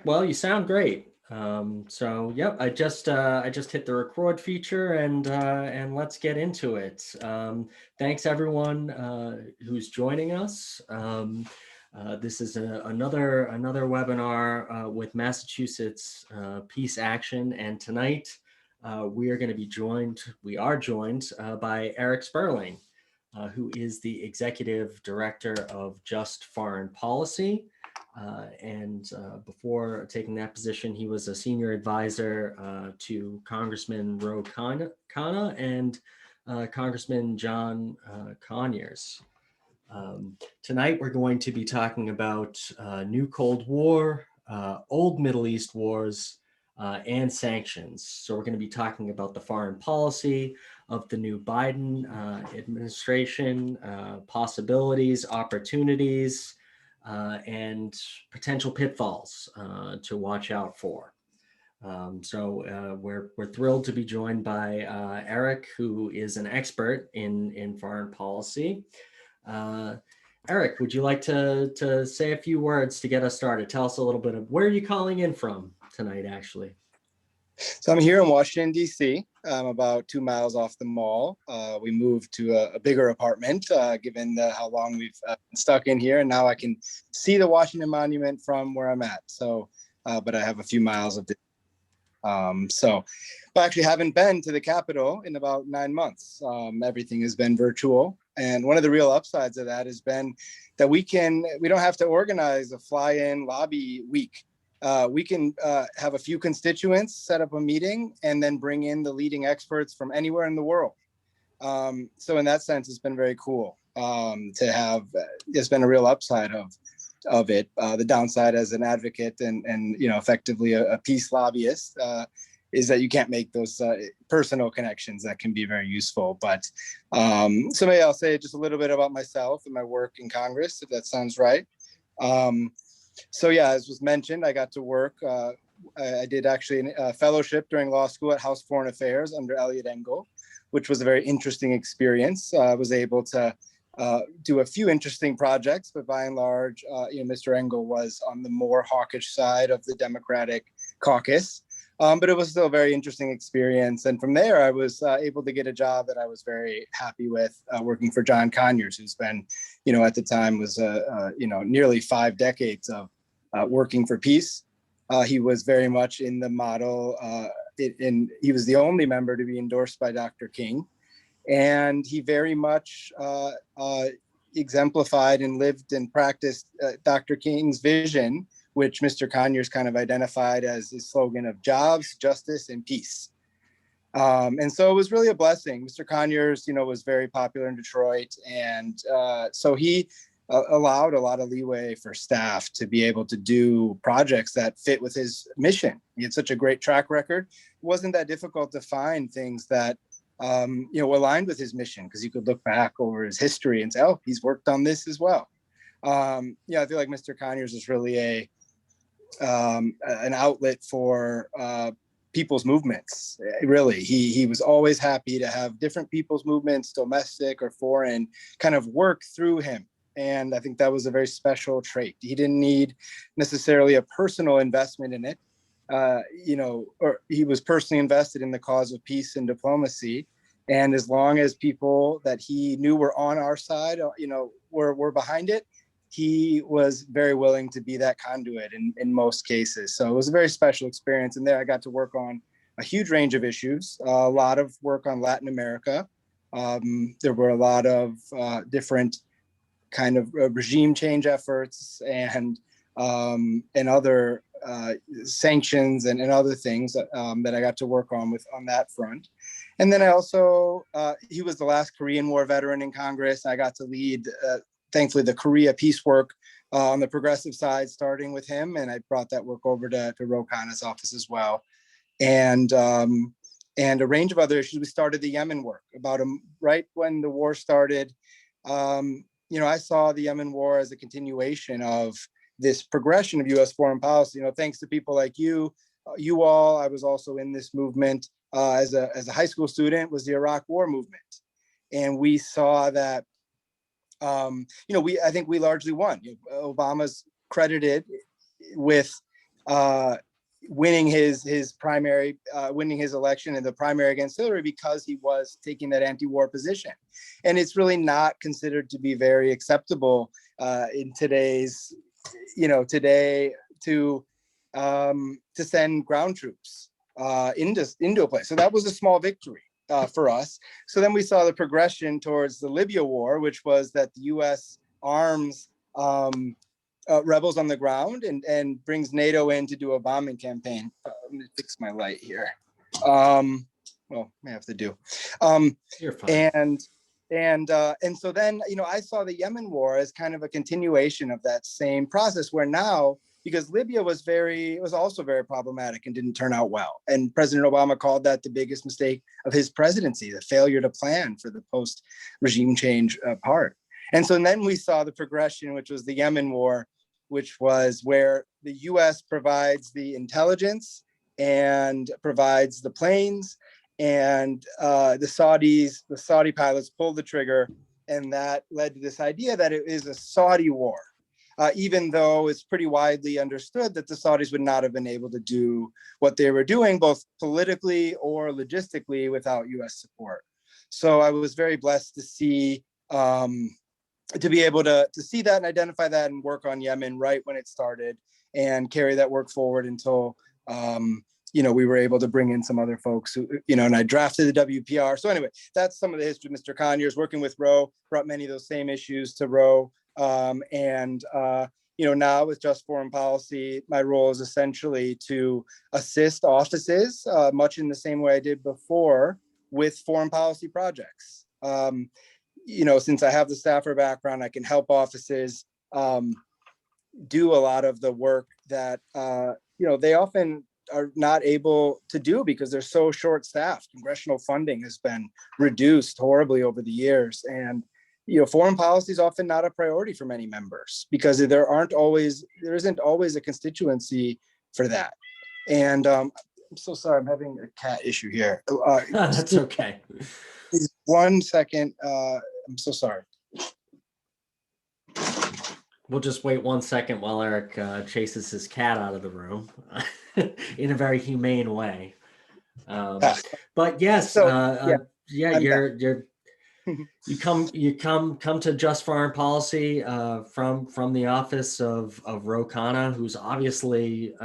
Well, you sound great. So yep, I just hit the record feature and let's get into it. Thanks everyone who's joining us. This is another webinar with Massachusetts Peace Action, and tonight we are joined by Erik Sperling, who is the Executive Director of Just Foreign Policy. Before taking that position, he was a senior advisor to Congressman Khanna and Congressman John Conyers. Tonight, we're going to be talking about new Cold War, old Middle East wars, and sanctions. So we're going to be talking about the foreign policy of the new Biden administration, possibilities, opportunities, and potential pitfalls to watch out for. We're thrilled to be joined by Erik, who is an expert in foreign policy. Erik, would you like to say a few words to get us started? Tell us a little bit of where are you calling in from tonight, actually? So I'm here in Washington, D.C. I'm about 2 miles off the mall. We moved to a bigger apartment, given how long we've been stuck in here. And now I can see the Washington Monument from where I'm at. So, but I have a few miles of distance. But actually haven't been to the Capitol in about 9 months. Everything has been virtual. And one of the real upsides of that has been that we don't have to organize a fly-in lobby week. We can have a few constituents set up a meeting and then bring in the leading experts from anywhere in the world. So in that sense, it's been very cool to have. It's been a real upside of it. The downside as an advocate and effectively a peace lobbyist is that you can't make those personal connections that can be very useful. But so maybe I'll say just a little bit about myself and my work in Congress, if that sounds right. So yeah, as was mentioned, I got to work. I did actually a fellowship during law school at House Foreign Affairs under Eliot Engel, which was a very interesting experience. I was able to do a few interesting projects, but by and large, Mr. Engel was on the more hawkish side of the Democratic caucus. But it was still a very interesting experience. And from there, I was able to get a job that I was very happy with, working for John Conyers, who's been, at the time was, nearly 5 decades of working for peace. He was very much in the model, he was the only member to be endorsed by Dr. King. And he very much exemplified and lived and practiced Dr. King's vision, which Mr. Conyers kind of identified as his slogan of jobs, justice, and peace. And so it was really a blessing. Mr. Conyers, was very popular in Detroit. And so he allowed a lot of leeway for staff to be able to do projects that fit with his mission. He had such a great track record. It wasn't that difficult to find things that, aligned with his mission, because you could look back over his history and say, oh, he's worked on this as well. I feel like Mr. Conyers is really an outlet for people's movements. Really, he was always happy to have different people's movements, domestic or foreign, kind of work through him. And I think that was a very special trait. He didn't need necessarily a personal investment in it, or he was personally invested in the cause of peace and diplomacy. And as long as people that he knew were on our side, were behind it, he was very willing to be that conduit in most cases. So it was a very special experience. And there I got to work on a huge range of issues, a lot of work on Latin America. There were a lot of different kind of regime change efforts and other sanctions and other things that I got to work on that front. And then I also, he was the last Korean War veteran in Congress. I got to lead thankfully, the Korea peace work on the progressive side, starting with him. And I brought that work over to Ro Khanna's office as well. And a range of other issues. We started the Yemen work right when the war started. I saw the Yemen War as a continuation of this progression of U.S. foreign policy. Thanks to people like you all, I was also in this movement as a high school student, was the Iraq War movement. And we saw that, I think we largely won. Obama's credited with winning his primary, winning his election in the primary against Hillary because he was taking that anti-war position. And it's really not considered to be very acceptable in today's, today to send ground troops into a place. So that was a small victory for us. So then we saw the progression towards the Libya war, which was that the U.S. arms rebels on the ground and brings NATO in to do a bombing campaign. Let me fix my light here. Well, may have to do. You're fine. And so then, I saw the Yemen war as kind of a continuation of that same process, where now, because Libya was also very problematic and didn't turn out well. And President Obama called that the biggest mistake of his presidency, the failure to plan for the post-regime change part. And so then we saw the progression, which was the Yemen war, which was where the US provides the intelligence and provides the planes, and the Saudi pilots pulled the trigger, and that led to this idea that it is a Saudi war, even though it's pretty widely understood that the Saudis would not have been able to do what they were doing, both politically or logistically, without US support. So I was very blessed to see, to be able to see that and identify that and work on Yemen right when it started and carry that work forward until, we were able to bring in some other folks who, and I drafted the WPR. So anyway, that's some of the history of Mr. Conyers. Working with Roe brought many of those same issues to Roe. Now with Just Foreign Policy, my role is essentially to assist offices, much in the same way I did before, with foreign policy projects. Since I have the staffer background, I can help offices do a lot of the work that, they often are not able to do because they're so short-staffed. Congressional funding has been reduced horribly over the years. And, foreign policy is often not a priority for many members because there isn't always a constituency for that. And I'm so sorry, I'm having a cat issue here. That's okay. 1 second. I'm so sorry. We'll just wait 1 second while Erik chases his cat out of the room in a very humane way. But yes, you come to Just Foreign Policy from the office of Ro Khanna, who's obviously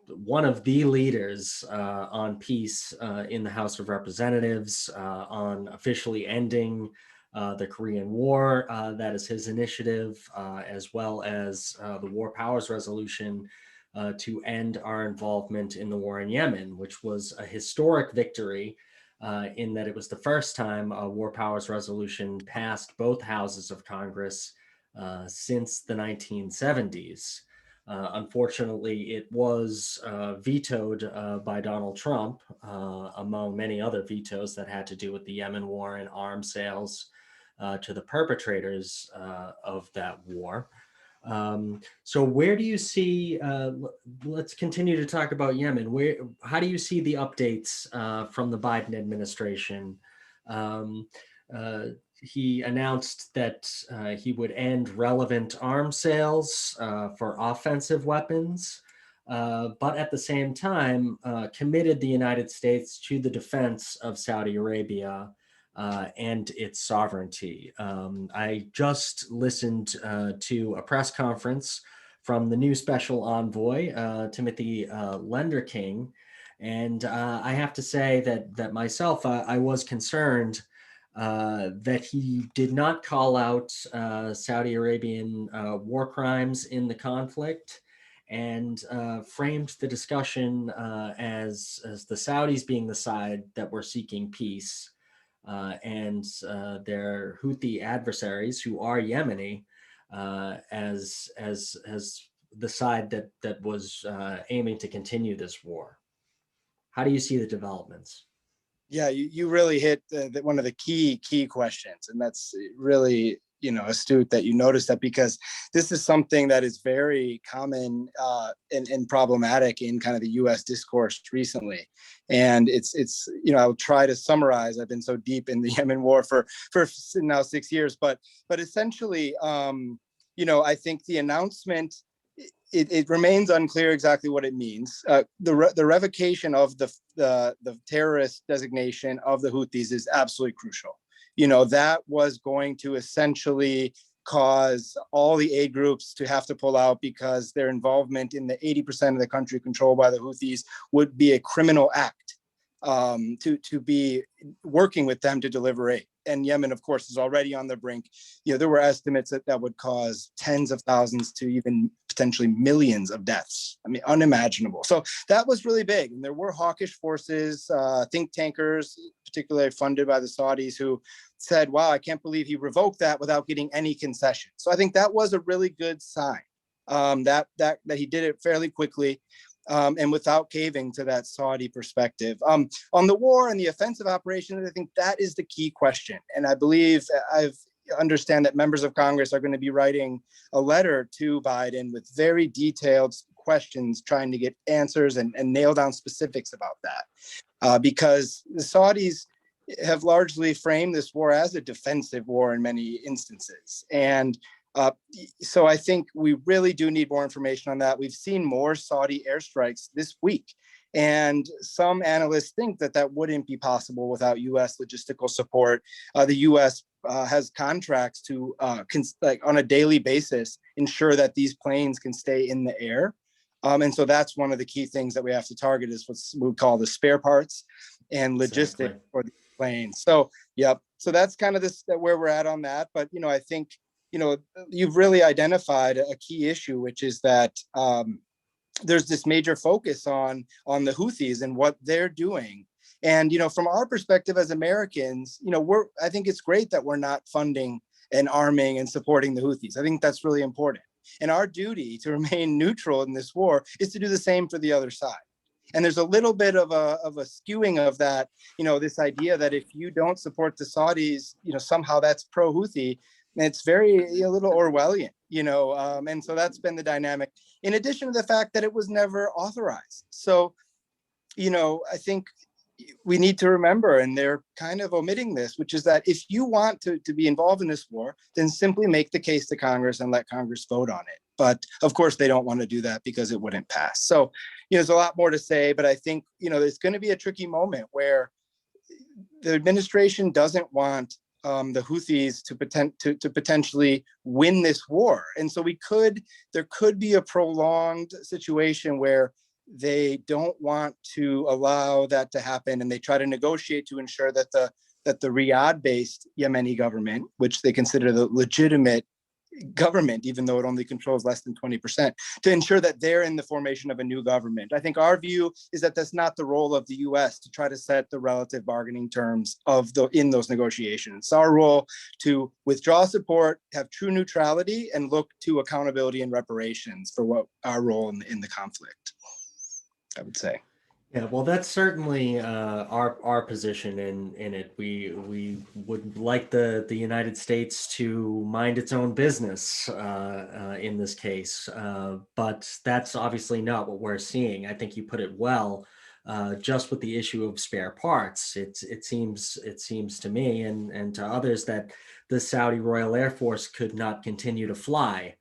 one of the leaders on peace in the House of Representatives, on officially ending the Korean War. That is his initiative, as well as the War Powers Resolution to end our involvement in the war in Yemen, which was a historic victory in that it was the first time a War Powers Resolution passed both houses of Congress since the 1970s. Unfortunately, it was vetoed by Donald Trump, among many other vetoes that had to do with the Yemen War and arms sales to the perpetrators of that war. So where do you see, let's continue to talk about Yemen. How do you see the updates from the Biden administration? He announced that he would end relevant arms sales for offensive weapons, but at the same time committed the United States to the defense of Saudi Arabia and its sovereignty. I just listened to a press conference from the new special envoy, Timothy Lenderking, and I have to say that myself, I was concerned that he did not call out Saudi Arabian war crimes in the conflict, and framed the discussion as the Saudis being the side that were seeking peace, and their Houthi adversaries, who are Yemeni, as the side that was aiming to continue this war. How do you see the developments? Yeah, you really hit one of the key questions, and that's really astute that you noticed that, because this is something that is very common and problematic in kind of the U.S. discourse recently. And it's I'll try to summarize. I've been so deep in the Yemen war for now 6 years, but essentially, I think the announcement it remains unclear exactly what it means. The revocation of the terrorist designation of the Houthis is absolutely crucial. That was going to essentially cause all the aid groups to have to pull out because their involvement in the 80% of the country controlled by the Houthis would be a criminal act, to be working with them to deliver aid. And Yemen, of course, is already on the brink. There were estimates that would cause tens of thousands to even potentially millions of deaths. I mean, unimaginable. So that was really big. And there were hawkish forces, think tankers, particularly funded by the Saudis, who said, wow, I can't believe he revoked that without getting any concession. So I think that was a really good sign, that he did it fairly quickly. And without caving to that Saudi perspective. On the war and the offensive operations, I think that is the key question. And I believe I understand that members of Congress are going to be writing a letter to Biden with very detailed questions, trying to get answers and nail down specifics about that. Because the Saudis have largely framed this war as a defensive war in many instances. And so I think we really do need more information on that. We've seen more Saudi airstrikes this week, and some analysts think that wouldn't be possible without U.S. logistical support. The U.S. Has contracts to, on a daily basis, ensure that these planes can stay in the air. And so that's one of the key things that we have to target, is what we call the spare parts and logistics for the planes. So, yep. So that's kind of where we're at on that. But, I think, you've really identified a key issue, which is that there's this major focus on the Houthis and what they're doing. And, from our perspective as Americans, I think it's great that we're not funding and arming and supporting the Houthis. I think that's really important. And our duty to remain neutral in this war is to do the same for the other side. And there's a little bit of a skewing of that, this idea that if you don't support the Saudis, somehow that's pro-Houthi. It's a little Orwellian, and so that's been the dynamic, in addition to the fact that it was never authorized. So, I think we need to remember, and they're kind of omitting this, which is that if you want to be involved in this war, then simply make the case to Congress and let Congress vote on it. But of course, they don't want to do that because it wouldn't pass. So, there's a lot more to say, but I think, there's going to be a tricky moment where the administration doesn't want the Houthis to potentially win this war. And so there could be a prolonged situation where they don't want to allow that to happen, and they try to negotiate to ensure that the Riyadh-based Yemeni government, which they consider the legitimate government, even though it only controls less than 20%, to ensure that they're in the formation of a new government. I think our view is that that's not the role of the U.S. to try to set the relative bargaining terms in those negotiations. It's our role to withdraw support, have true neutrality, and look to accountability and reparations for what our role in the conflict, I would say. Yeah, well, that's certainly our position in it. We would like the United States to mind its own business in this case, but that's obviously not what we're seeing. I think you put it well, just with the issue of spare parts. It seems to me and to others that the Saudi Royal Air Force could not continue to fly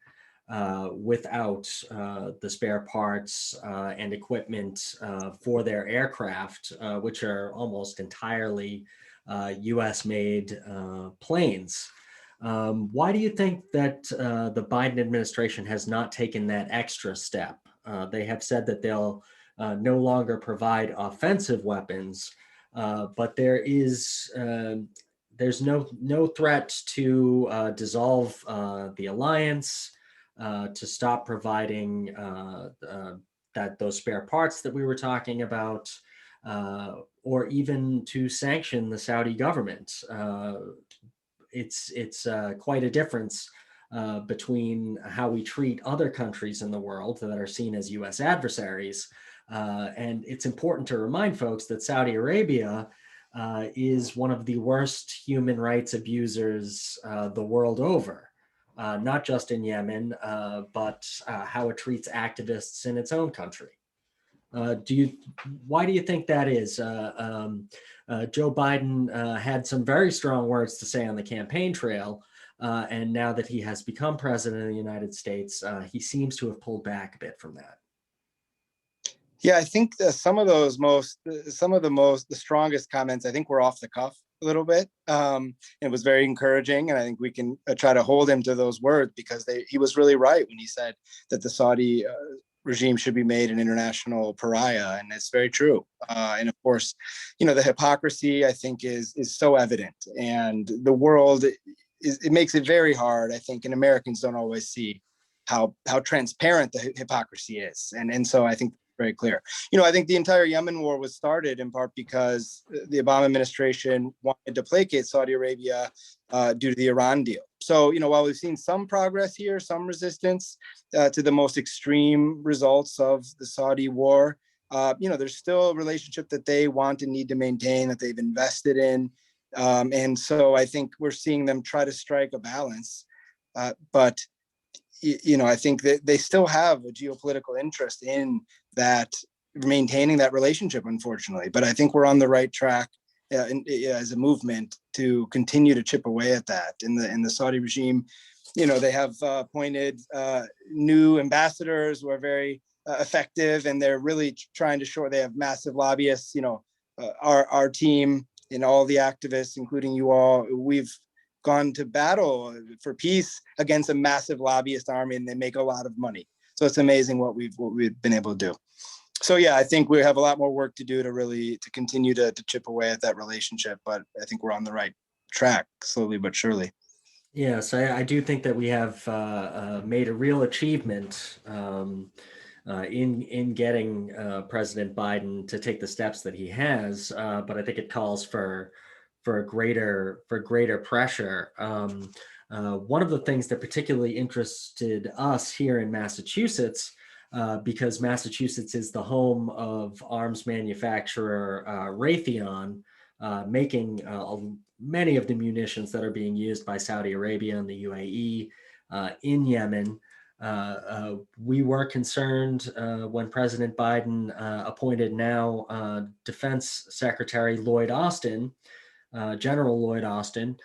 without the spare parts and equipment for their aircraft, which are almost entirely US-made planes. Why do you think that the Biden administration has not taken that extra step? They have said that they'll no longer provide offensive weapons, but there's no threat to dissolve the alliance, to stop providing those spare parts that we were talking about, or even to sanction the Saudi government. It's quite a difference between how we treat other countries in the world that are seen as U.S. adversaries. And it's important to remind folks that Saudi Arabia is one of the worst human rights abusers the world over. Not just in Yemen, but how it treats activists in its own country. Why do you think that is? Joe Biden had some very strong words to say on the campaign trail, And now that he has become president of the United States, he seems to have pulled back a bit from that. Yeah, I think some of the strongest comments, I think, were off the cuff a little bit. It was very encouraging, and I think we can try to hold him to those words, because he was really right when he said that the Saudi regime should be made an international pariah, and it's very true. And of course, the hypocrisy, I think, is so evident, and the world it makes it very hard, I think, and Americans don't always see how transparent the hypocrisy is, and so I think very clear. I think the entire Yemen war was started in part because the Obama administration wanted to placate Saudi Arabia due to the Iran deal. So, while we've seen some progress here, some resistance to the most extreme results of the Saudi war, there's still a relationship that they want and need to maintain, that they've invested in. And so I think we're seeing them try to strike a balance. But I think that they still have a geopolitical interest in that, maintaining that relationship, unfortunately. But I think we're on the right track as a movement to continue to chip away at that. In the Saudi regime, they have appointed new ambassadors who are very effective, and they're really trying to show they have massive lobbyists. Our team and all the activists, including you all, we've gone to battle for peace against a massive lobbyist army, and they make a lot of money. So it's amazing what we've been able to do. So yeah, I think we have a lot more work to do to continue to chip away at that relationship, but I think we're on the right track, slowly but surely. Yes, I do think that we have made a real achievement in getting President Biden to take the steps that he has, but I think it calls for greater pressure. One of the things that particularly interested us here in Massachusetts, because Massachusetts is the home of arms manufacturer Raytheon, making many of the munitions that are being used by Saudi Arabia and the UAE in Yemen. We were concerned when President Biden appointed now Defense Secretary Lloyd Austin, General Lloyd Austin,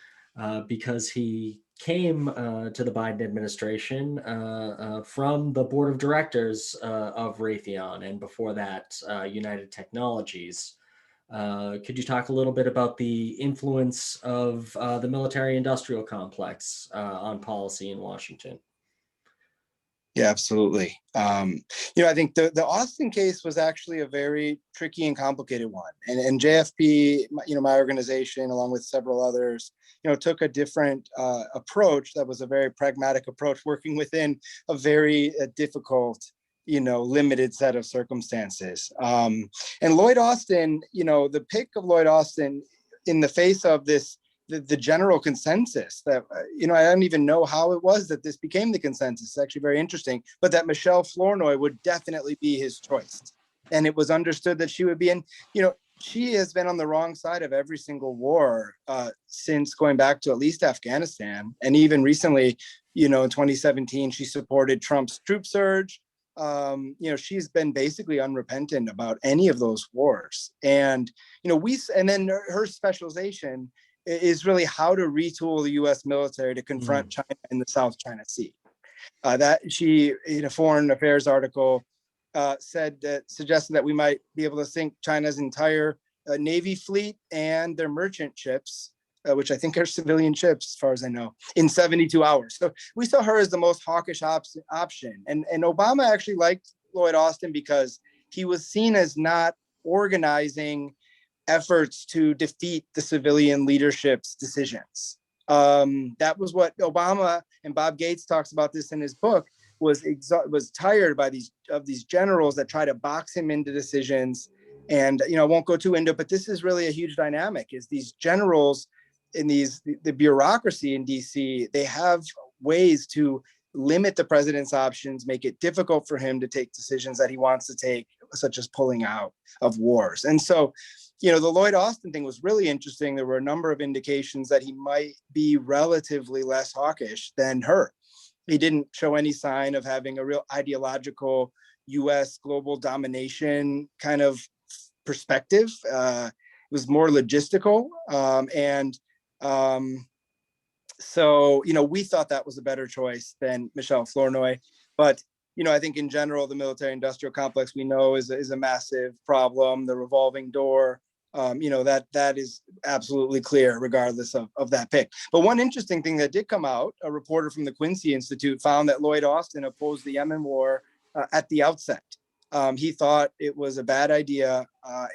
because he came to the Biden administration from the board of directors of Raytheon, and before that, United Technologies. Could you talk a little bit about the influence of the military-industrial complex on policy in Washington? Yeah, absolutely. I think the Austin case was actually a very tricky and complicated one. And JFP, my organization, along with several others, took a different approach that was a very pragmatic approach, working within a very difficult, limited set of circumstances. And Lloyd Austin, the pick of Lloyd Austin in the face of this, the general consensus that, I don't even know how it was that this became the consensus. It's actually very interesting, but that Michelle Flournoy would definitely be his choice. And it was understood that she would be in, she has been on the wrong side of every single war since going back to at least Afghanistan. And even recently, in 2017, she supported Trump's troop surge. She's been basically unrepentant about any of those wars. And, and then her specialization is really how to retool the U.S. military to confront China in the South China Sea. That she, in a foreign affairs article, suggested that we might be able to sink China's entire Navy fleet and their merchant ships, which I think are civilian ships, as far as I know, in 72 hours. So we saw her as the most hawkish option. And Obama actually liked Lloyd Austin because he was seen as not organizing efforts to defeat the civilian leadership's decisions. That was what Obama, and Bob Gates talks about this in his book, was tired by these generals that try to box him into decisions. And I won't go too into it, but this is really a huge dynamic. Is these generals in the bureaucracy in DC, they have ways to limit the president's options, make it difficult for him to take decisions that he wants to take, such as pulling out of wars. And so, the Lloyd Austin thing was really interesting. There were a number of indications that he might be relatively less hawkish than her. He didn't show any sign of having a real ideological U.S. global domination kind of perspective. It was more logistical. So, we thought that was a better choice than Michelle Flournoy. But, I think in general, the military industrial complex we know is a massive problem. The revolving door, that is absolutely clear regardless of that pick. But one interesting thing that did come out, a reporter from the Quincy Institute found that Lloyd Austin opposed the Yemen War at the outset. He thought it was a bad idea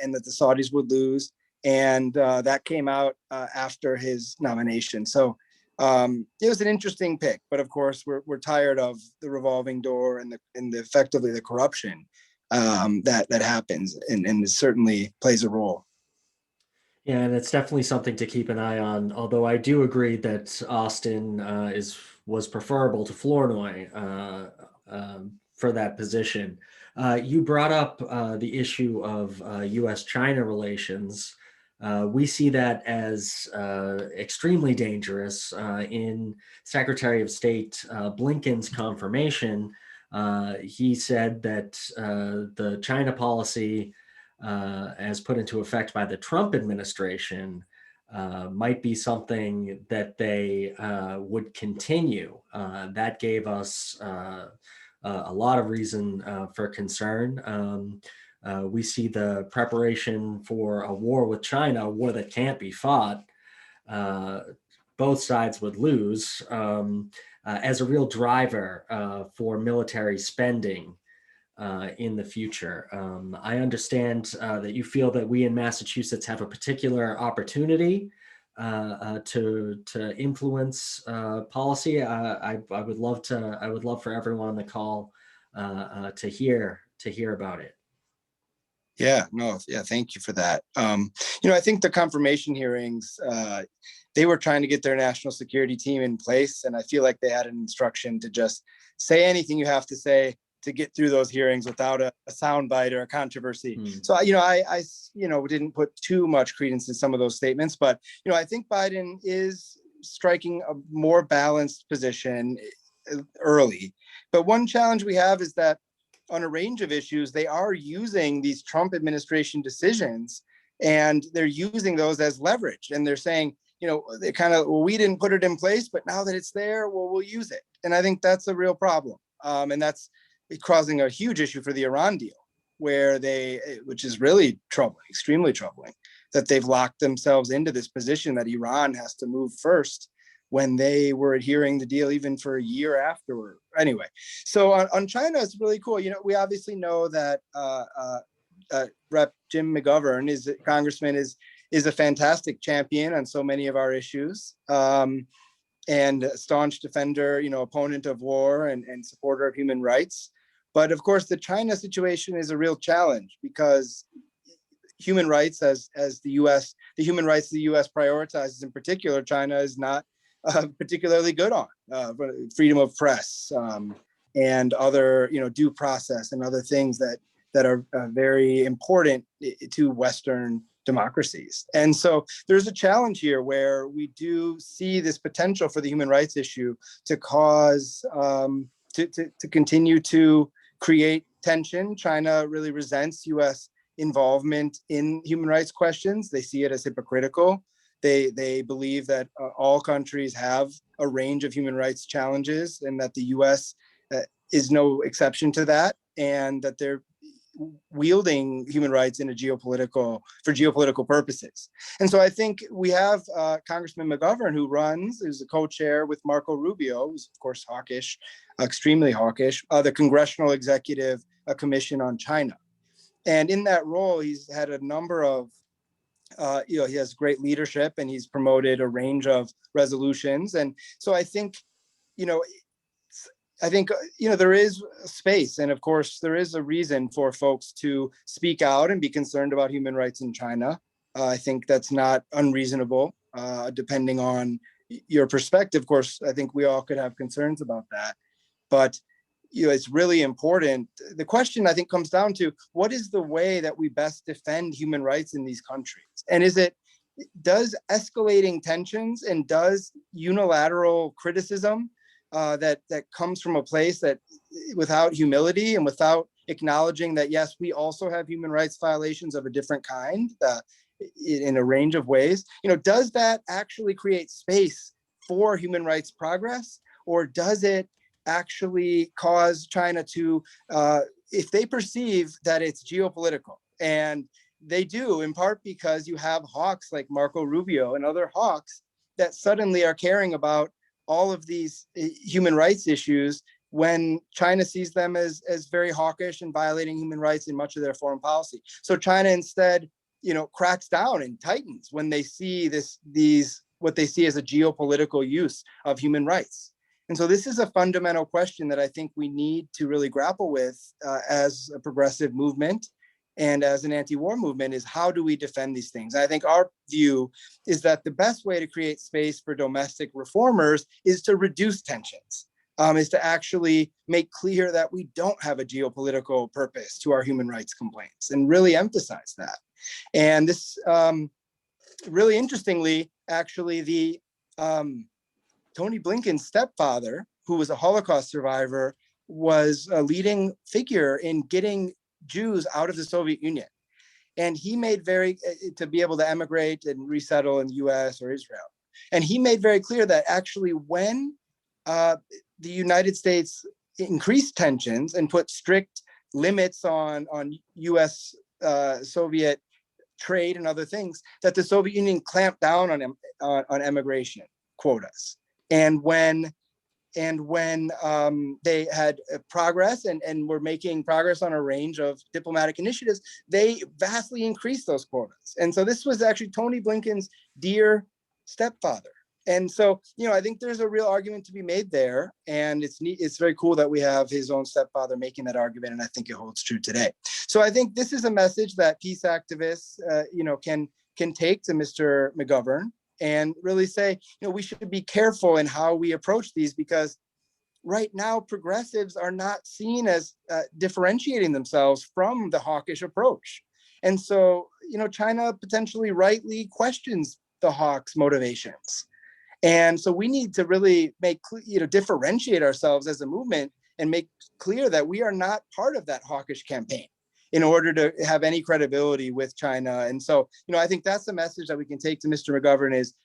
and that the Saudis would lose. And that came out after his nomination. So it was an interesting pick, but of course we're tired of the revolving door and effectively the corruption that happens, and it certainly plays a role. Yeah, and it's definitely something to keep an eye on. Although I do agree that Austin was preferable to Flournoy for that position. You brought up the issue of U.S.-China relations. We see that as extremely dangerous. In Secretary of State Blinken's confirmation, he said that the China policy, as put into effect by the Trump administration, might be something that they would continue. That gave us a lot of reason for concern. We see the preparation for a war with China, a war that can't be fought. Both sides would lose as a real driver for military spending in the future. I understand that you feel that we in Massachusetts have a particular opportunity to influence policy. I would love for everyone on the call to hear about it. Yeah, thank you for that. I think the confirmation hearings, they were trying to get their national security team in place, and I feel like they had an instruction to just say anything you have to say to get through those hearings without a soundbite or a controversy. So, I didn't put too much credence in some of those statements, but, I think Biden is striking a more balanced position early. But one challenge we have is that on a range of issues, they are using these Trump administration decisions, and they're using those as leverage. And they're saying, they we didn't put it in place, but now that it's there, we'll use it. And I think that's a real problem. And that's causing a huge issue for the Iran deal, which is really troubling, extremely troubling, that they've locked themselves into this position that Iran has to move first when they were adhering the deal even for a year afterward. Anyway, so on China, it's really cool. We obviously know that Rep. Jim McGovern, Congressman, is a fantastic champion on so many of our issues, and a staunch defender, opponent of war and supporter of human rights. But of course, the China situation is a real challenge because human rights, as the human rights the U.S. prioritizes in particular, China is not particularly good on. Freedom of press and other, due process and other things that are very important to Western democracies. And so there's a challenge here where we do see this potential for the human rights issue to cause to continue to create tension. China really resents U.S. involvement in human rights questions. They see it as hypocritical. They believe that all countries have a range of human rights challenges, and that the U.S. Is no exception to that, and that they're wielding human rights for geopolitical purposes. And so I think we have Congressman McGovern, who's a co-chair with Marco Rubio, who's of course hawkish, extremely hawkish, the Congressional-Executive Commission on China. And in that role, he's had a number of he has great leadership, and he's promoted a range of resolutions. And so I think, there is space, and of course there is a reason for folks to speak out and be concerned about human rights in China. I think that's not unreasonable, depending on your perspective. Of course, I think we all could have concerns about that, but it's really important. The question, I think, comes down to what is the way that we best defend human rights in these countries? And does escalating tensions and does unilateral criticism that comes from a place that without humility and without acknowledging that, yes, we also have human rights violations of a different kind in a range of ways, does that actually create space for human rights progress, or does it actually cause China to, if they perceive that it's geopolitical, and they do in part because you have hawks like Marco Rubio and other hawks that suddenly are caring about all of these human rights issues when China sees them as very hawkish and violating human rights in much of their foreign policy. So China instead, cracks down and tightens when they see what they see as a geopolitical use of human rights. And so this is a fundamental question that I think we need to really grapple with as a progressive movement and as an anti-war movement, is how do we defend these things? I think our view is that the best way to create space for domestic reformers is to reduce tensions, is to actually make clear that we don't have a geopolitical purpose to our human rights complaints, and really emphasize that. And this, really interestingly, actually, the Tony Blinken's stepfather, who was a Holocaust survivor, was a leading figure in getting Jews out of the Soviet Union. And he made to be able to emigrate and resettle in the US or Israel. And he made very clear that actually when the United States increased tensions and put strict limits on US Soviet trade and other things, that the Soviet Union clamped down on immigration quotas. And when they had progress and were making progress on a range of diplomatic initiatives, they vastly increased those quotas. And so this was actually Tony Blinken's dear stepfather. And so, I think there's a real argument to be made there. And it's very cool that we have his own stepfather making that argument. And I think it holds true today. So I think this is a message that peace activists, can take to Mr. McGovern and really say, we should be careful in how we approach these, because right now progressives are not seen as differentiating themselves from the hawkish approach. And so, China potentially rightly questions the hawks' motivations. And so we need to really differentiate ourselves as a movement and make clear that we are not part of that hawkish campaign in order to have any credibility with China. And so, I think that's the message that we can take to Mr. McGovern is,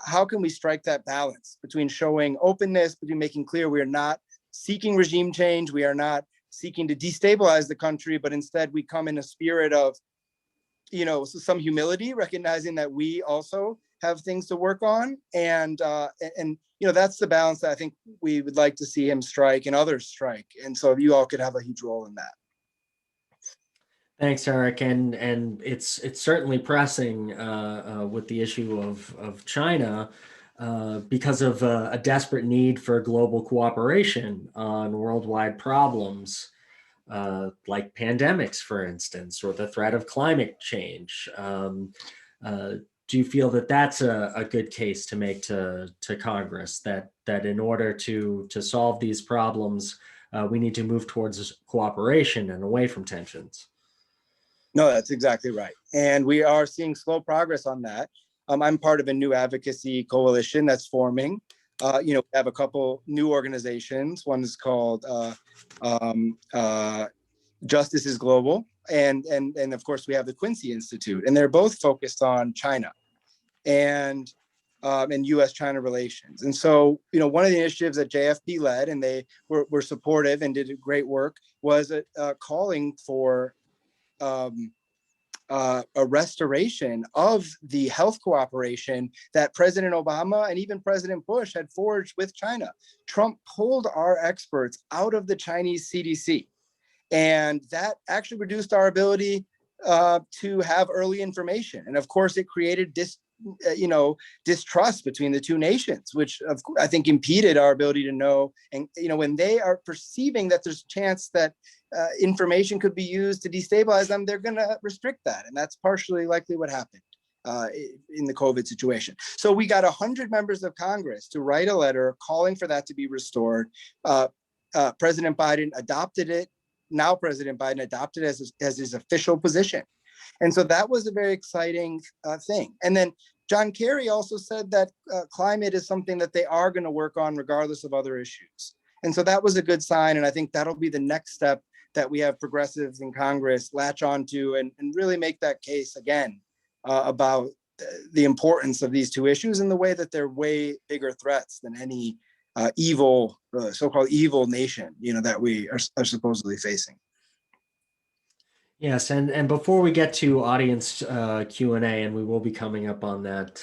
how can we strike that balance between showing openness, between making clear we are not seeking regime change, we are not seeking to destabilize the country, but instead we come in a spirit of, some humility, recognizing that we also have things to work on. And that's the balance that I think we would like to see him strike and others strike. And so you all could have a huge role in that. Thanks, Erik. And it's certainly pressing with the issue of China because of a desperate need for global cooperation on worldwide problems like pandemics, for instance, or the threat of climate change. Do you feel that that's a good case to make to Congress, that in order to solve these problems, we need to move towards cooperation and away from tensions? No, that's exactly right. And we are seeing slow progress on that. I'm part of a new advocacy coalition that's forming. We have a couple new organizations. One is called Justice is Global. And of course, we have the Quincy Institute. And they're both focused on China and US-China relations. And so, one of the initiatives that JFP led, and they were supportive and did great work, was calling for a restoration of the health cooperation that President Obama and even President Bush had forged with China. Trump pulled our experts out of the Chinese CDC, and that actually reduced our ability to have early information. And of course, it created distrust between the two nations, which I think impeded our ability to know. And when they are perceiving that there's a chance that information could be used to destabilize them, they're going to restrict that, and that's partially likely what happened in the COVID situation. So we got 100 members of Congress to write a letter calling for that to be restored. President Biden adopted it. Now President Biden adopted it as his official position. And so that was a very exciting thing. And then John Kerry also said that climate is something that they are going to work on regardless of other issues. And so that was a good sign. And I think that'll be the next step that we have progressives in Congress latch onto and really make that case again about the importance of these two issues in the way that they're way bigger threats than any evil, so-called evil nation, that we are supposedly facing. Yes, and before we get to audience Q&A, and we will be coming up on that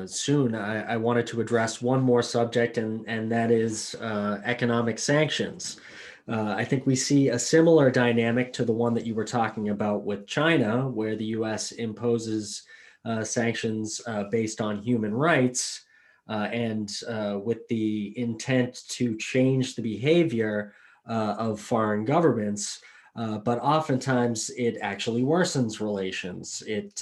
soon, I wanted to address one more subject, and that is economic sanctions. I think we see a similar dynamic to the one that you were talking about with China, where the U.S. imposes sanctions based on human rights and with the intent to change the behavior of foreign governments. But oftentimes it actually worsens relations. It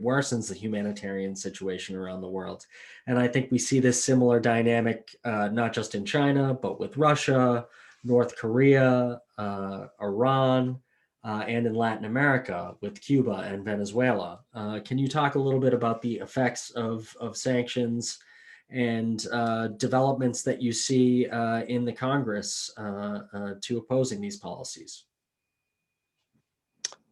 worsens the humanitarian situation around the world. And I think we see this similar dynamic, not just in China, but with Russia, North Korea, Iran, and in Latin America with Cuba and Venezuela. Can you talk a little bit about the effects of sanctions and developments that you see in the Congress to opposing these policies?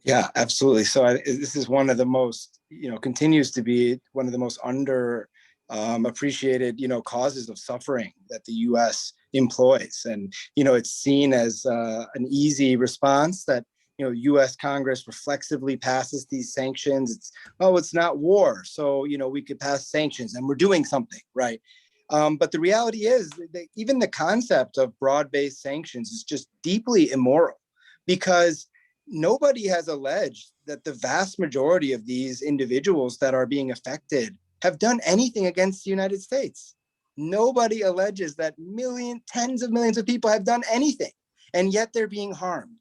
Yeah, absolutely. So this is one of the most, continues to be one of the most under appreciated, causes of suffering that the U.S. employs. And, it's seen as an easy response that, U.S. Congress reflexively passes these sanctions. It's not war. So, we could pass sanctions and we're doing something, right? But the reality is that even the concept of broad-based sanctions is just deeply immoral, because nobody has alleged that the vast majority of these individuals that are being affected have done anything against the United States. Nobody alleges that tens of millions of people have done anything, and yet they're being harmed.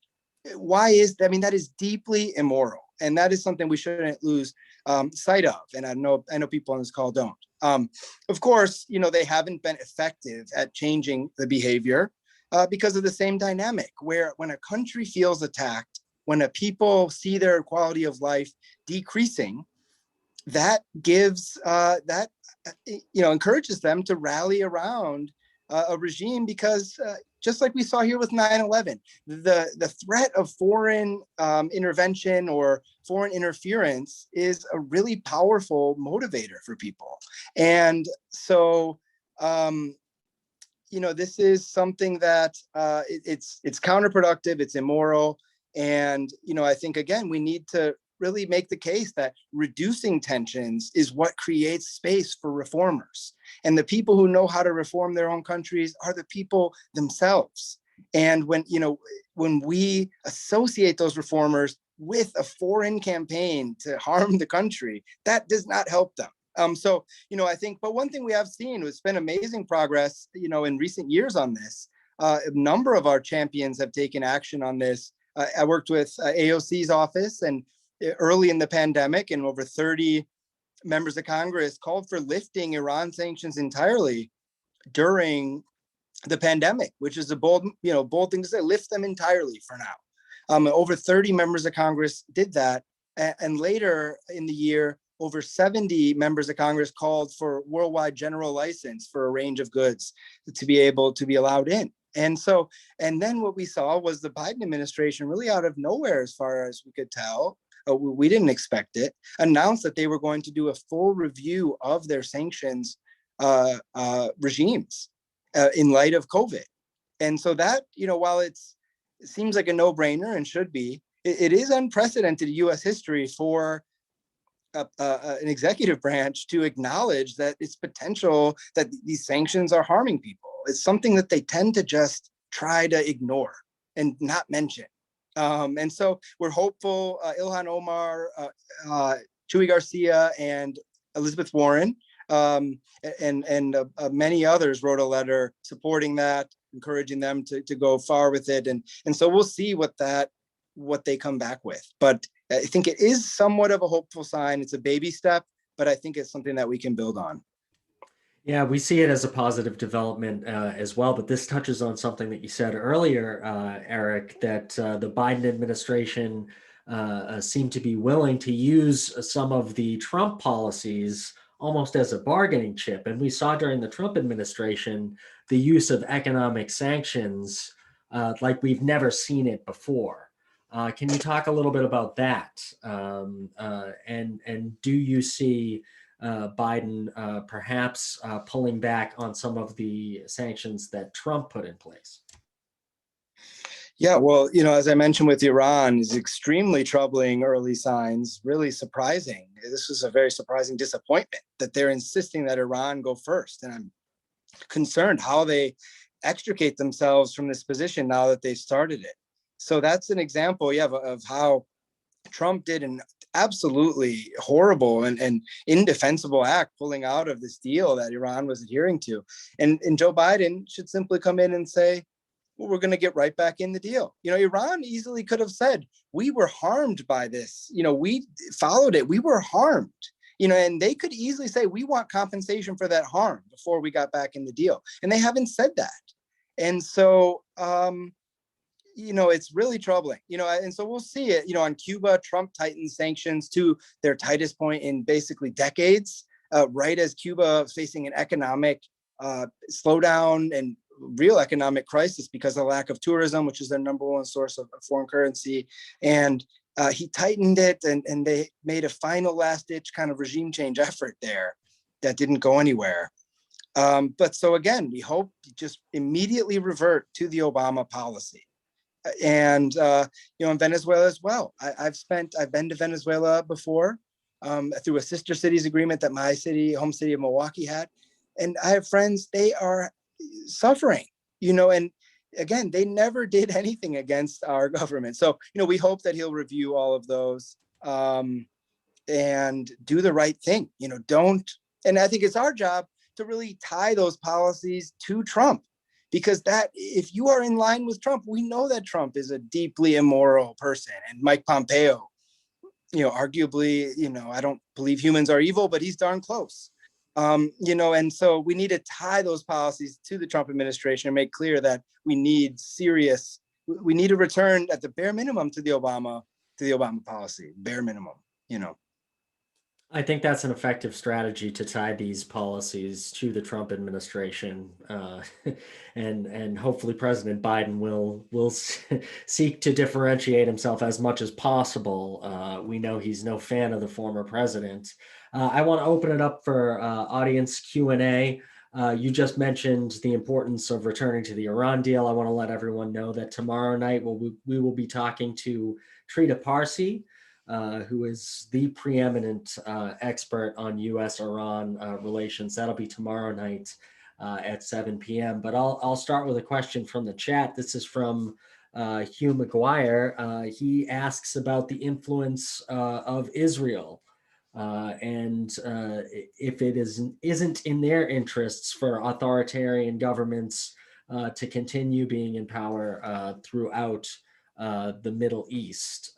Why is that? I mean, that is deeply immoral, and that is something we shouldn't lose sight of. And I know people on this call don't. Of course, they haven't been effective at changing the behavior because of the same dynamic, where when a country feels attacked, when a people see their quality of life decreasing, that gives encourages them to rally around a regime, because just like we saw here with 9/11, the threat of foreign intervention or foreign interference is a really powerful motivator for people. And so this is something that it's counterproductive, it's immoral. And, I think, again, we need to really make the case that reducing tensions is what creates space for reformers. And the people who know how to reform their own countries are the people themselves. And when we associate those reformers with a foreign campaign to harm the country, that does not help them. So, I think, but one thing we have seen, it's been amazing progress, in recent years on this. A number of our champions have taken action on this. I worked with AOC's office, and early in the pandemic, and over 30 members of Congress called for lifting Iran sanctions entirely during the pandemic, which is a bold thing to say. Lift them entirely for now. Over 30 members of Congress did that, and later in the year, over 70 members of Congress called for worldwide general license for a range of goods to be able to be allowed in. And then what we saw was the Biden administration, really out of nowhere, as far as we could tell, we didn't expect it, announced that they were going to do a full review of their sanctions regimes in light of COVID. And so that, while it seems like a no-brainer and should be, it is unprecedented in U.S. history for an executive branch to acknowledge that it's potential that these sanctions are harming people. It's something that they tend to just try to ignore and not mention. And so we're hopeful. Ilhan Omar, Chuy Garcia, and Elizabeth Warren, and many others wrote a letter supporting that, encouraging them to go far with it. And so we'll see what they come back with. But I think it is somewhat of a hopeful sign. It's a baby step, but I think it's something that we can build on. Yeah, we see it as a positive development as well, but this touches on something that you said earlier, Erik, that the Biden administration seemed to be willing to use some of the Trump policies almost as a bargaining chip. And we saw during the Trump administration the use of economic sanctions like we've never seen it before. Can you talk a little bit about that? And do you see Biden perhaps pulling back on some of the sanctions that Trump put in place? Yeah, well, as I mentioned with Iran, is extremely troubling early signs, really surprising. This was a very surprising disappointment that they're insisting that Iran go first. And I'm concerned how they extricate themselves from this position now that they've started it. So that's an example, yeah, of how Trump did an absolutely horrible and indefensible act pulling out of this deal that Iran was adhering to. And Joe Biden should simply come in and say, well, we're going to get right back in the deal. Iran easily could have said, we were harmed by this. We followed it. We were harmed. And they could easily say, we want compensation for that harm before we got back in the deal. And they haven't said that. And so, it's really troubling, and so we'll see it, on Cuba. Trump tightened sanctions to their tightest point in basically decades, right as Cuba facing an economic slowdown and real economic crisis because of the lack of tourism, which is their number one source of foreign currency. And he tightened it, and they made a final last ditch kind of regime change effort there that didn't go anywhere. But so again, we hope to just immediately revert to the Obama policy. And in Venezuela as well. I've been to Venezuela before through a sister cities agreement that my home city of Milwaukee had, and I have friends. They are suffering, and again, they never did anything against our government. So we hope that he'll review all of those and do the right thing. Don't. And I think it's our job to really tie those policies to Trump. Because if you are in line with Trump, we know that Trump is a deeply immoral person. And Mike Pompeo, arguably, I don't believe humans are evil, but he's darn close. And so we need to tie those policies to the Trump administration and make clear that we need a return at the bare minimum to the Obama policy, bare minimum. I think that's an effective strategy to tie these policies to the Trump administration, and hopefully President Biden will seek to differentiate himself as much as possible. We know he's no fan of the former president. I want to open it up for audience Q&A. You just mentioned the importance of returning to the Iran deal. I want to let everyone know that tomorrow night we will be talking to Trita Parsi, who is the preeminent expert on U.S.-Iran relations. That'll be tomorrow night at 7 p.m. But I'll start with a question from the chat. This is from Hugh McGuire. He asks about the influence of Israel and if it isn't in their interests for authoritarian governments to continue being in power throughout the Middle East.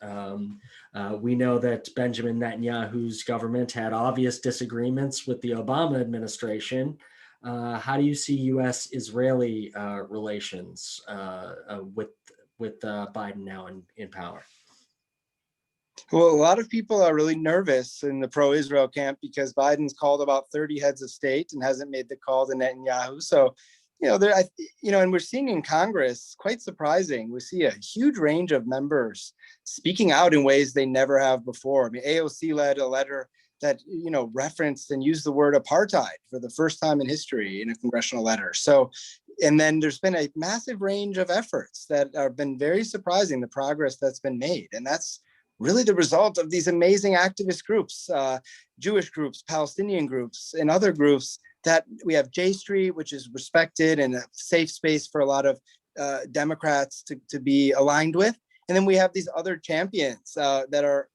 We know that Benjamin Netanyahu's government had obvious disagreements with the Obama administration. How do you see U.S.-Israeli relations with Biden now in power? Well, a lot of people are really nervous in the pro-Israel camp because Biden's called about 30 heads of state and hasn't made the call to Netanyahu. So, and we're seeing in Congress, quite surprising, we see a huge range of members speaking out in ways they never have before. I mean, AOC led a letter that, referenced and used the word apartheid for the first time in history in a congressional letter. So, and then there's been a massive range of efforts that have been very surprising, the progress that's been made. And that's really the result of these amazing activist groups, Jewish groups, Palestinian groups, and other groups that we have J Street, which is respected and a safe space for a lot of Democrats to be aligned with. And then we have these other champions that are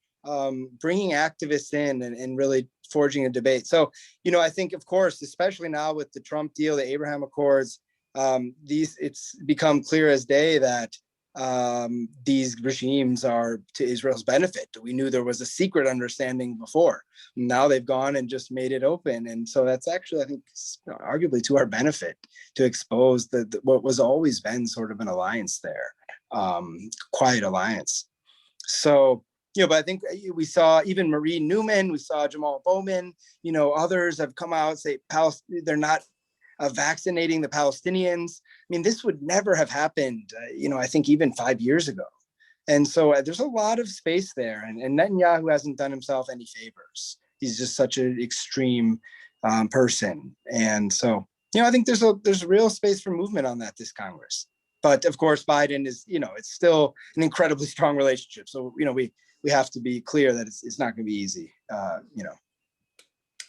bringing activists in and really forging a debate. So, I think, of course, especially now with the Trump deal, the Abraham Accords, it's become clear as day that these regimes are to Israel's benefit. We knew there was a secret understanding before. Now they've gone and just made it open. And so that's actually, I think, arguably to our benefit to expose what was always been sort of an alliance there, quiet alliance. So, but I think we saw even Marie Newman, we saw Jamal Bowman, others have come out and say they're not vaccinating the Palestinians. I mean, this would never have happened, I think even 5 years ago. And so there's a lot of space there, and Netanyahu hasn't done himself any favors. He's just such an extreme person. And so, I think there's real space for movement on that this Congress. But of course, Biden is, it's still an incredibly strong relationship. So, we have to be clear that it's not going to be easy,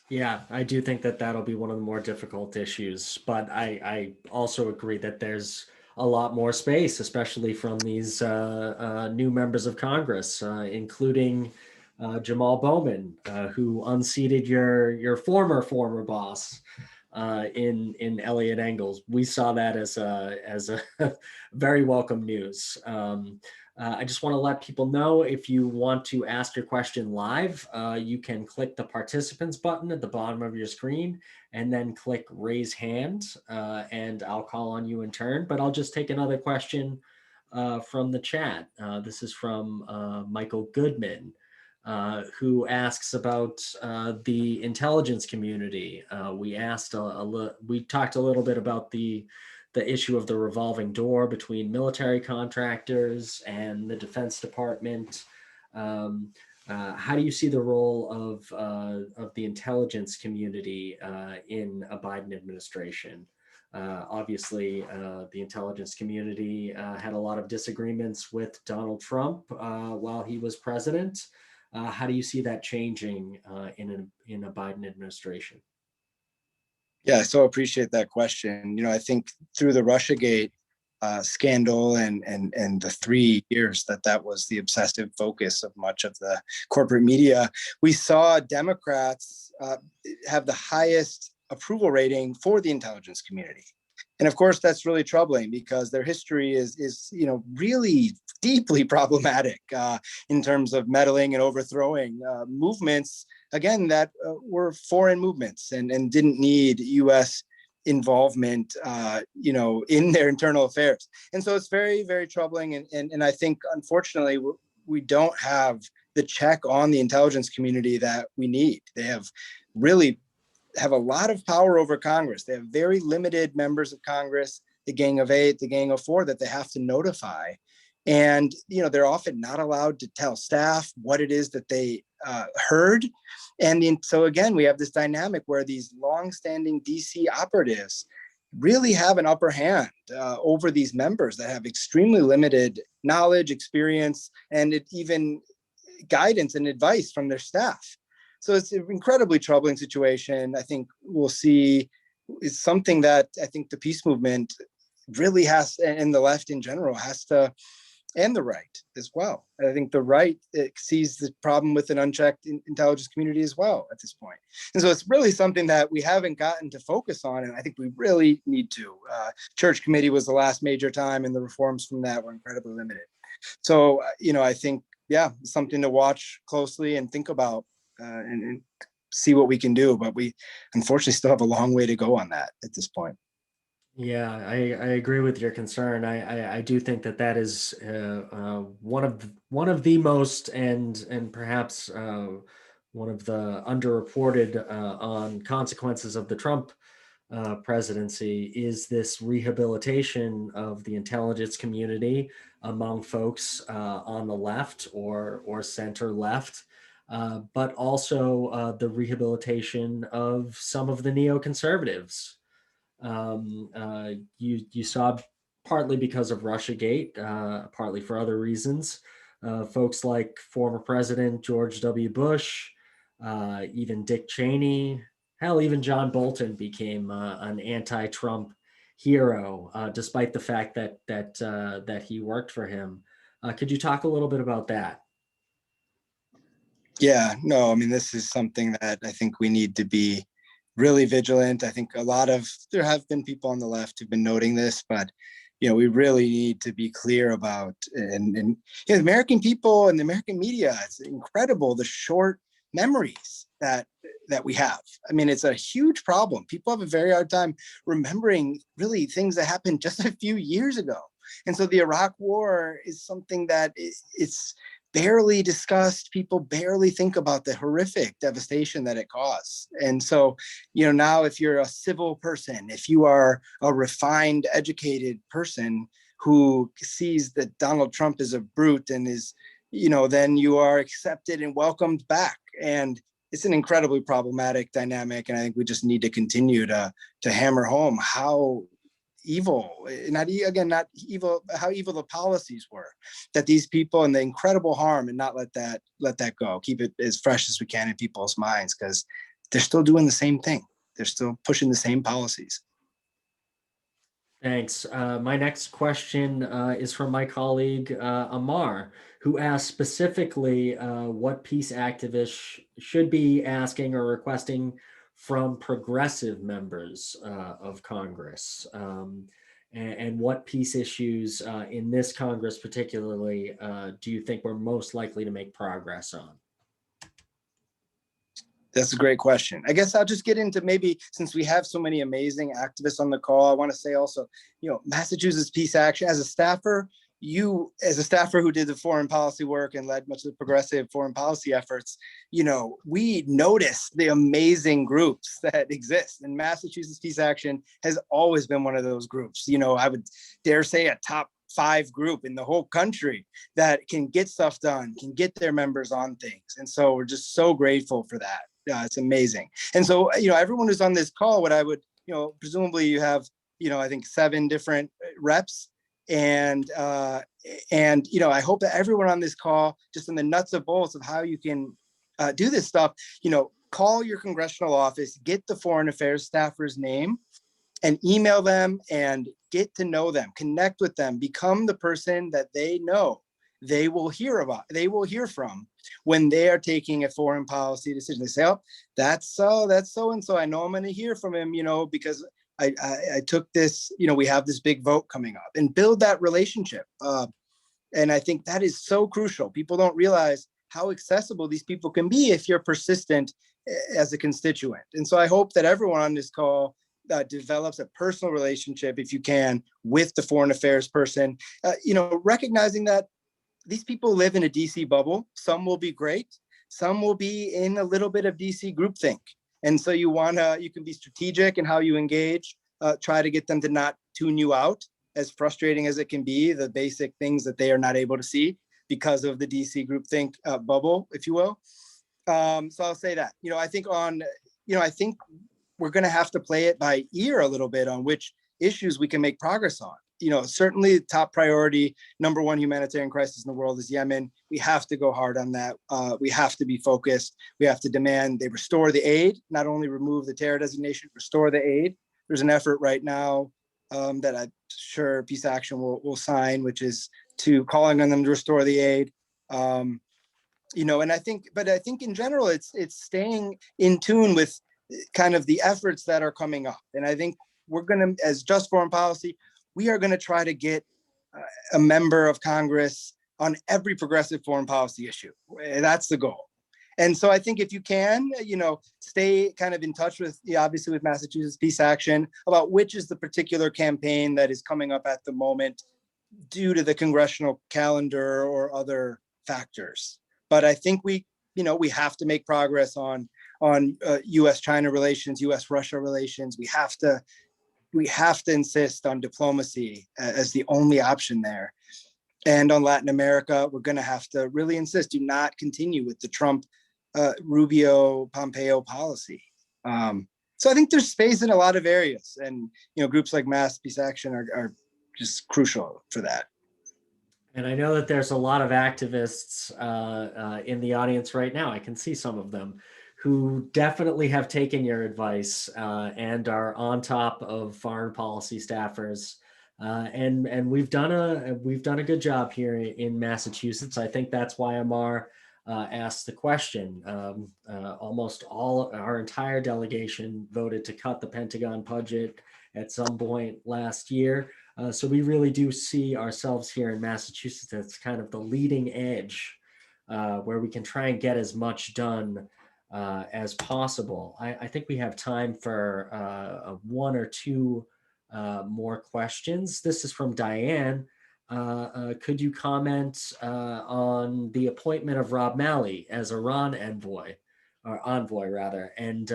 Yeah, I do think that that'll be one of the more difficult issues, but I also agree that there's a lot more space, especially from these new members of Congress, including Jamal Bowman, who unseated your former boss in Elliot Engels. We saw that as a very welcome news. I just want to let people know, if you want to ask your question live, you can click the participants button at the bottom of your screen and then click raise hand, and I'll call on you in turn. But I'll just take another question from the chat. This is from Michael Goodman, who asks about the intelligence community. We talked a little bit about the issue of the revolving door between military contractors and the Defense Department. How do you see the role of the intelligence community in a Biden administration? Obviously, the intelligence community had a lot of disagreements with Donald Trump while he was president. How do you see that changing in a Biden administration? Yeah, so appreciate that question. I think through the Russiagate scandal and the 3 years that was the obsessive focus of much of the corporate media, we saw Democrats have the highest approval rating for the intelligence community. And of course, that's really troubling because their history is really deeply problematic in terms of meddling and overthrowing movements, again, that were foreign movements and didn't need U.S. involvement, in their internal affairs. And so it's very, very troubling. And I think, unfortunately, we don't have the check on the intelligence community that we need. They have a lot of power over Congress. They have very limited members of Congress, the Gang of Eight, the Gang of Four, that they have to notify. And, they're often not allowed to tell staff what it is that they heard. And so again, we have this dynamic where these longstanding DC operatives really have an upper hand over these members that have extremely limited knowledge, experience, and even guidance and advice from their staff. So it's an incredibly troubling situation. I think we'll see is something that I think the peace movement really has, and the left in general has to, and the right as well. I think the right sees the problem with an unchecked intelligence community as well at this point. And so it's really something that we haven't gotten to focus on, and I think we really need to. Church committee was the last major time, and the reforms from that were incredibly limited. So, I think, something to watch closely and think about and see what we can do. But we unfortunately still have a long way to go on that at this point. Yeah, I agree with your concern. I do think that is one of the most and perhaps one of the underreported on consequences of the Trump presidency is this rehabilitation of the intelligence community among folks on the left or center left, but also the rehabilitation of some of the neoconservatives. You saw, partly because of Russiagate, partly for other reasons, folks like former President George W. Bush, even Dick Cheney, hell, even John Bolton became an anti-Trump hero, despite the fact that he worked for him. Could you talk a little bit about that? Yeah, no, I mean, this is something that I think we need to be really vigilant. I think there have been people on the left who've been noting this, but we really need to be clear about, and the American people and the American media, it's incredible the short memories that we have. I mean, it's a huge problem. People have a very hard time remembering really things that happened just a few years ago. And so the Iraq War is something that it's barely discussed. People barely think about the horrific devastation that it caused. And so, now if you're a civil person, if you are a refined, educated person, who sees that Donald Trump is a brute and is, then you are accepted and welcomed back. And it's an incredibly problematic dynamic. And I think we just need to continue to hammer home how evil, not evil, how evil the policies were, that these people, and the incredible harm, and not let that go. Keep it as fresh as we can in people's minds, because they're still doing the same thing. They're still pushing the same policies. Thanks. My next question is from my colleague Amar, who asked specifically what peace activists should be asking or requesting from progressive members of Congress, and what peace issues in this Congress particularly do you think we're most likely to make progress on? That's a great question. I guess I'll just get into, maybe since we have so many amazing activists on the call, I want to say also, Massachusetts Peace Action, as a staffer who did the foreign policy work and led much of the progressive foreign policy efforts, we notice the amazing groups that exist. And Massachusetts Peace Action has always been one of those groups. I would dare say a top 5 group in the whole country that can get stuff done, can get their members on things. And so we're just so grateful for that. It's amazing. And so, everyone who's on this call, what I would, presumably you have, I think 7 different reps. And I hope that everyone on this call, just in the nuts and bolts of how you can do this stuff, call your congressional office, get the foreign affairs staffer's name, and email them and get to know them, connect with them, become the person that they know they will hear from when they are taking a foreign policy decision. They say, oh, that's so-and-so. I know I'm going to hear from him, because I took this, we have this big vote coming up, and build that relationship. And I think that is so crucial. People don't realize how accessible these people can be if you're persistent as a constituent. And so I hope that everyone on this call develops a personal relationship, if you can, with the foreign affairs person, recognizing that these people live in a DC bubble. Some will be great. Some will be in a little bit of DC groupthink. And so you can be strategic in how you engage, try to get them to not tune you out, as frustrating as it can be, the basic things that they are not able to see because of the DC groupthink bubble, if you will. So I'll say that, I think I think we're going to have to play it by ear a little bit on which issues we can make progress on. Certainly top priority, number 1 humanitarian crisis in the world is Yemen. We have to go hard on that. We have to be focused. We have to demand they restore the aid, not only remove the terror designation, restore the aid. There's an effort right now that I'm sure Peace Action will sign, which is to calling on them to restore the aid. And I think in general, it's staying in tune with kind of the efforts that are coming up. And I think we're going to, as Just Foreign Policy, we are going to try to get a member of Congress on every progressive foreign policy issue. That's the goal. And so I think if you can, stay kind of in touch with, obviously with Massachusetts Peace Action, about which is the particular campaign that is coming up at the moment due to the congressional calendar or other factors. But I think we have to make progress on U.S.-China relations, U.S.-Russia relations. We have to insist on diplomacy as the only option there. And on Latin America, we're going to have to really insist, do not continue with the Trump, Rubio, Pompeo policy. So I think there's space in a lot of areas, and groups like Mass Peace Action are just crucial for that. And I know that there's a lot of activists in the audience right now. I can see some of them who definitely have taken your advice and are on top of foreign policy staffers. And we've done a good job here in Massachusetts. I think that's why Amar asked the question. Almost our entire delegation voted to cut the Pentagon budget at some point last year. So we really do see ourselves here in Massachusetts as kind of the leading edge where we can try and get as much done as possible. I think we have time for 1 or 2 more questions. This is from Diane. Could you comment on the appointment of Rob Malley as Iran envoy, rather? And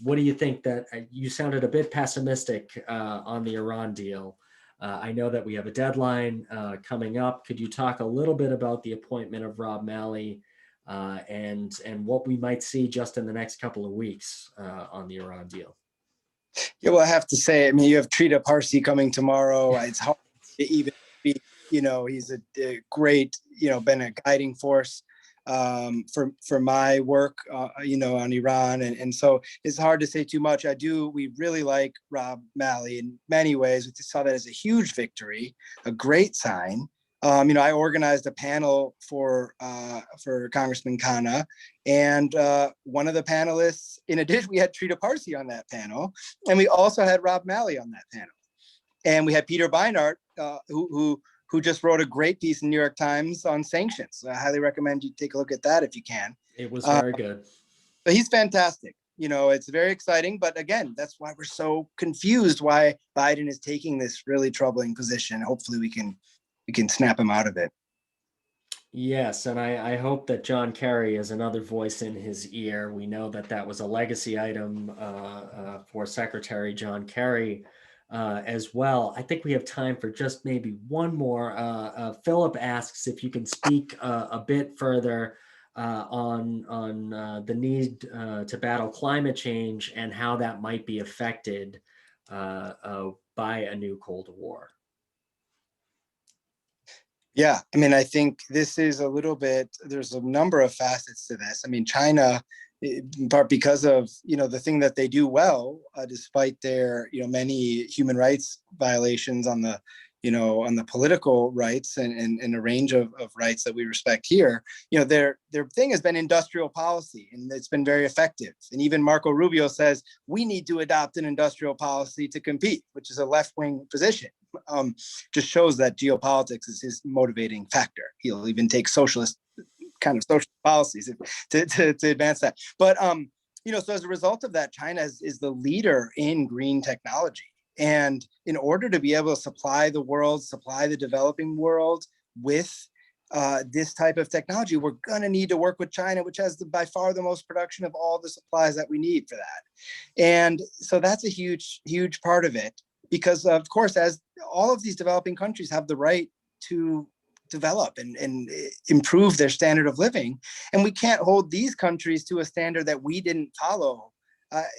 what do you think? That you sounded a bit pessimistic on the Iran deal. I know that we have a deadline coming up. Could you talk a little bit about the appointment of Rob Malley and what we might see just in the next couple of weeks on the Iran deal? Yeah, well, I have to say, I mean, you have Trita Parsi coming tomorrow. It's hard to even be, he's a great, been a guiding force for my work, on Iran. And so it's hard to say too much. We really like Rob Malley in many ways. We saw that as a huge victory, a great sign. I organized a panel for Congressman Khanna, and one of the panelists, in addition, we had Trita Parsi on that panel, and we also had Rob Malley on that panel, and we had Peter Beinart, who just wrote a great piece in the New York Times on sanctions. I highly recommend you take a look at that if you can. It was very good. But he's fantastic. It's very exciting, but again, that's why we're so confused why Biden is taking this really troubling position. Hopefully we can snap him out of it. Yes, and I hope that John Kerry is another voice in his ear. We know that was a legacy item for Secretary John Kerry as well. I think we have time for just maybe one more. Philip asks if you can speak a bit further on the need to battle climate change and how that might be affected by a new Cold War. Yeah, I mean, I think this is there's a number of facets to this. I mean, China, in part because of, the thing that they do well, despite their, many human rights violations on the, on the political rights and a range of rights that we respect here, their thing has been industrial policy, and it's been very effective. And even Marco Rubio says, we need to adopt an industrial policy to compete, which is a left-wing position. Just shows that geopolitics is his motivating factor. He'll even take socialist policies to advance that. But so as a result of that, China is the leader in green technology. And in order to be able to supply the developing world with this type of technology, we're going to need to work with China, which has by far the most production of all the supplies that we need for that. And so that's a huge, huge part of it. Because, of course, as all of these developing countries have the right to develop and improve their standard of living, and we can't hold these countries to a standard that we didn't follow.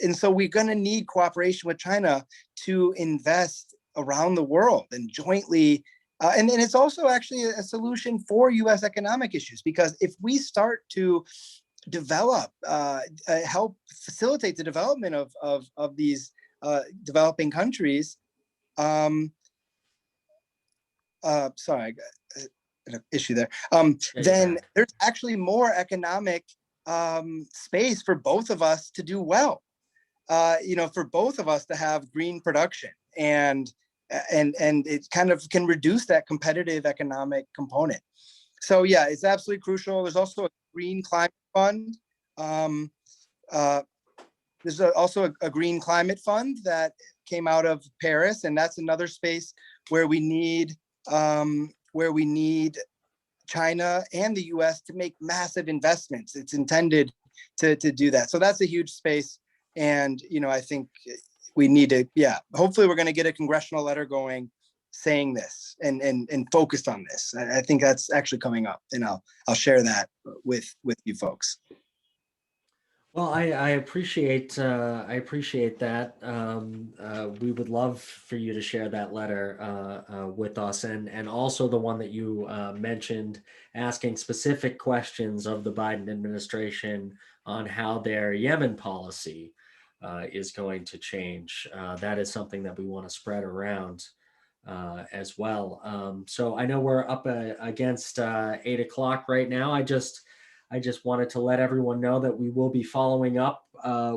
And so we're going to need cooperation with China to invest around the world and jointly. And it's also actually a solution for U.S. economic issues, because if we start to develop, help facilitate the development of these developing countries, sorry, I got an issue there. Then there's actually more economic space for both of us to do well. For both of us to have green production, and it kind of can reduce that competitive economic component. So yeah, it's absolutely crucial. There's also a green climate fund. There's also a green climate fund that came out of Paris, and that's another space where we need China and the U.S. to make massive investments. It's intended to do that. So that's a huge space, and I think we need to. Yeah, hopefully we're going to get a congressional letter going, saying this and focused on this. I think that's actually coming up, and I'll share that with you folks. Well, I appreciate that. We would love for you to share that letter with us, and also the one that you mentioned, asking specific questions of the Biden administration on how their Yemen policy is going to change. That is something that we want to spread around as well. So I know we're up against 8 o'clock right now. I just wanted to let everyone know that we will be following up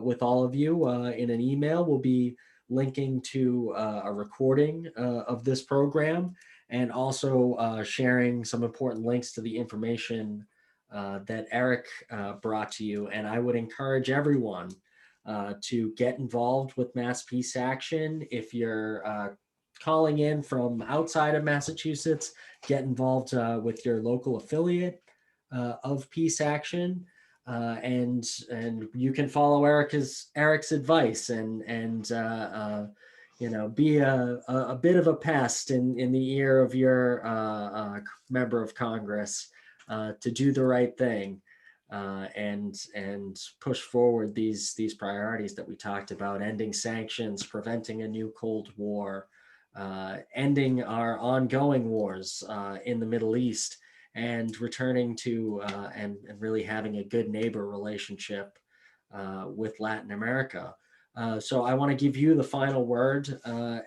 with all of you in an email. We'll be linking to a recording of this program, and also sharing some important links to the information that Erik brought to you. And I would encourage everyone to get involved with Mass Peace Action. If you're calling in from outside of Massachusetts, get involved with your local affiliate of Peace Action, and you can follow Erik's advice and be a bit of a pest in the ear of your member of Congress to do the right thing and push forward these priorities that we talked about: ending sanctions, preventing a new Cold War, ending our ongoing wars in the Middle East, and returning to and really having a good neighbor relationship with Latin America. So I want to give you the final word,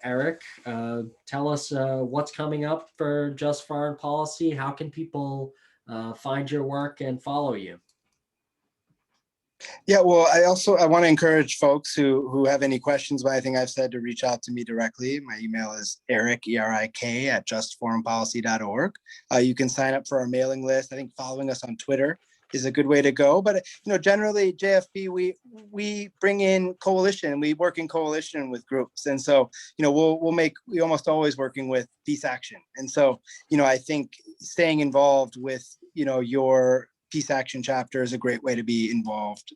Erik. Tell us what's coming up for Just Foreign Policy. How can people find your work and follow you? Yeah, well, I want to encourage folks who have any questions about anything I've said to reach out to me directly. My email is Erik, ERIK, at justforeignpolicy.org. You can sign up for our mailing list. I think following us on Twitter is a good way to go. But generally, JFP, we bring in coalition. We work in coalition with groups, and so we almost always working with Peace Action. And so I think staying involved with your Peace Action chapter is a great way to be involved.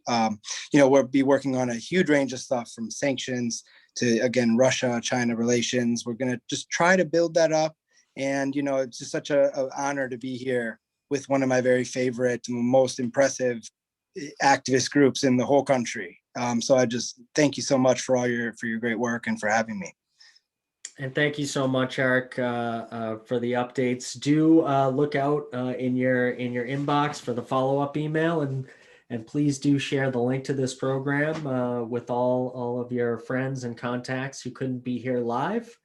We'll be working on a huge range of stuff, from sanctions to, again, Russia-China relations. We're going to just try to build that up. And, it's just such an honor to be here with one of my very favorite, most impressive activist groups in the whole country. So I just thank you so much for your great work and for having me. And thank you so much, Erik, for the updates. Do look out in your inbox for the follow-up email, and please do share the link to this program with all of your friends and contacts who couldn't be here live,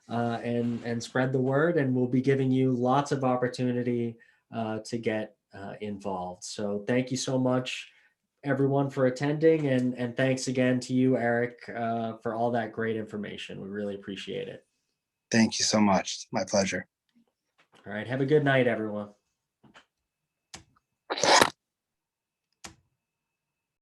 and spread the word. And we'll be giving you lots of opportunity to get involved. So thank you so much, everyone, for attending, and thanks again to you, Erik, for all that great information. We really appreciate it. Thank you so much. My pleasure. All right. Have a good night, everyone.